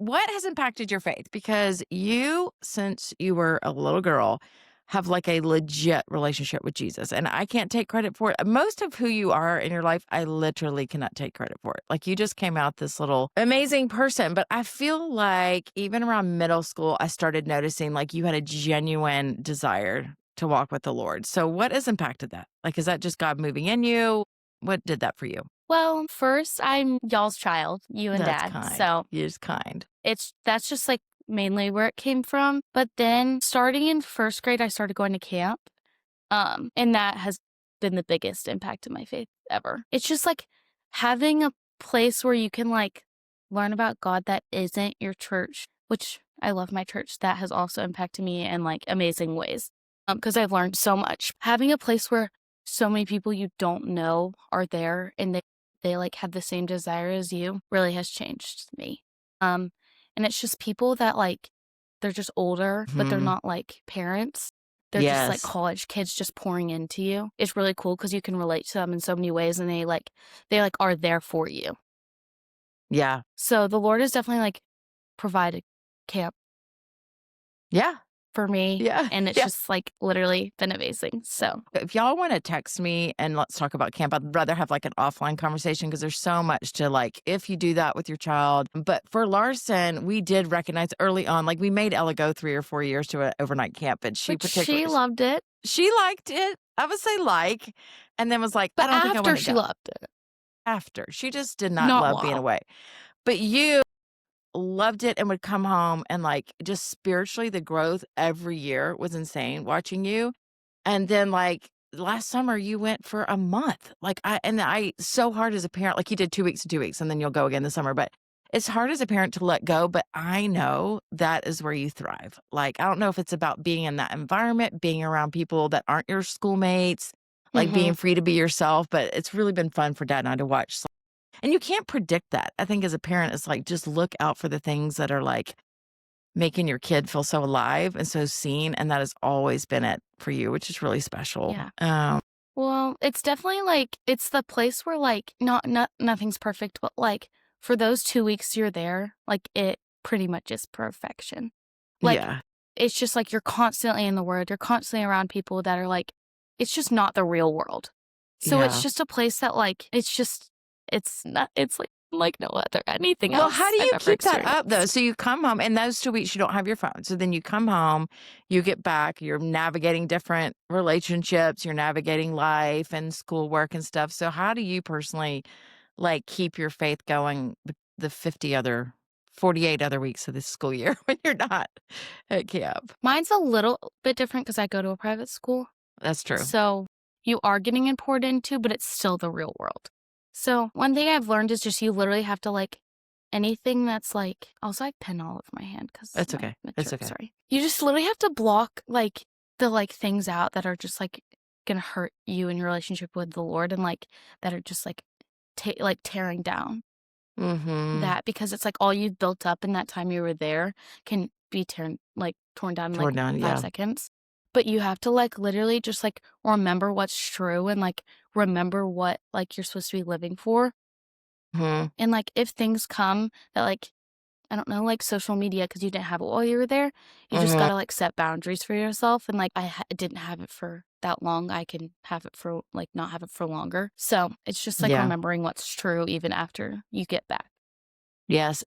what has impacted your faith? Because you, since you were a little girl, have like a legit relationship with Jesus. And I can't take credit for it. Most of who you are in your life, I literally cannot take credit for it. Like you just came out this little amazing person. But I feel like even around middle school, I started noticing like you had a genuine desire to walk with the Lord. So what has impacted that? Like, is that just God moving in you? What did that for you? Well, first, I'm y'all's child, you and That's dad. kind. So You're just kind. that's just like mainly where it came from. But then starting in first grade, I started going to camp. And that has been the biggest impact to my faith ever. It's just like having a place where you can like learn about God that isn't your church, which I love my church. That has also impacted me in like amazing ways. Because I've learned so much. Having a place where so many people you don't know are there and they like have the same desire as you really has changed me. And it's just people that like they're just older, but they're Mhm. not like parents. They're just like Yes. college kids just pouring into you. It's really cool because you can relate to them in so many ways, and they are there for you. Yeah. So the Lord has definitely like provided camp Yeah. for me, Yeah. and it's Yeah. just like literally been amazing. So If y'all want to text me and let's talk about camp, I'd rather have like an offline conversation because there's so much to like if you do that with your child. But for Larson, we did recognize early on, like we made Ella go 3 or 4 years to an overnight camp, but she which she particularly loved it, she liked it. I would say like, and then was like, I but don't think I after want to she go. loved it, After she just did not not love being while. away. But you loved it and would come home and like just spiritually the growth every year was insane watching you. And then like last summer you went for a month. Like I so hard as a parent, like you did 2 weeks to 2 weeks and then you'll go again this summer. But it's hard as a parent to let go, but I know that is where you thrive. Like I don't know if it's about being in that environment, being around people that aren't your schoolmates, like Hmm. being free to be yourself. But it's really been fun for dad and I to watch. And you can't predict that. I think as a parent, it's like just look out for the things that are like making your kid feel so alive and so seen. And that has always been it for you, which is really special. Yeah. Well, it's definitely like it's the place where like not nothing's perfect, but like for those 2 weeks you're there, like it pretty much is perfection. Like Yeah. it's just like you're constantly in the word, you're constantly around people that are like it's just not the real world. So it's Yeah. just a place that like it's not it's like no other anything Well, how else do I've you ever keep that up though? experienced. So you come home and those 2 weeks you don't have your phone. So then you come home, you get back, you're navigating different relationships, you're navigating life and schoolwork and stuff. So how do you personally like keep your faith going the 48 other weeks of this school year when you're not at camp? Mine's a little bit different because I go to a private school. That's true. So you are getting imported into, but it's still the real world. So one thing I've learned is just you literally have to like anything that's like also I pen all over my hand because It's okay. my It's shirt, okay. sorry. You just literally have to block like the like things out that are just like gonna hurt you in your relationship with the Lord and like that are just like like tearing down Mhm. that because it's like all you've built up in that time you were there can be torn down in like Torn down, 5 seconds. But you have to like literally just like remember what's true and like remember what like you're supposed to be living for. Mhm. And like if things come that like I don't know, like social media because you didn't have it while you were there, you just Mhm. gotta like set boundaries for yourself. And like didn't have it for that long, I can have it for like not have it for longer. So it's just like Yeah. remembering what's true even after you get back. Yes.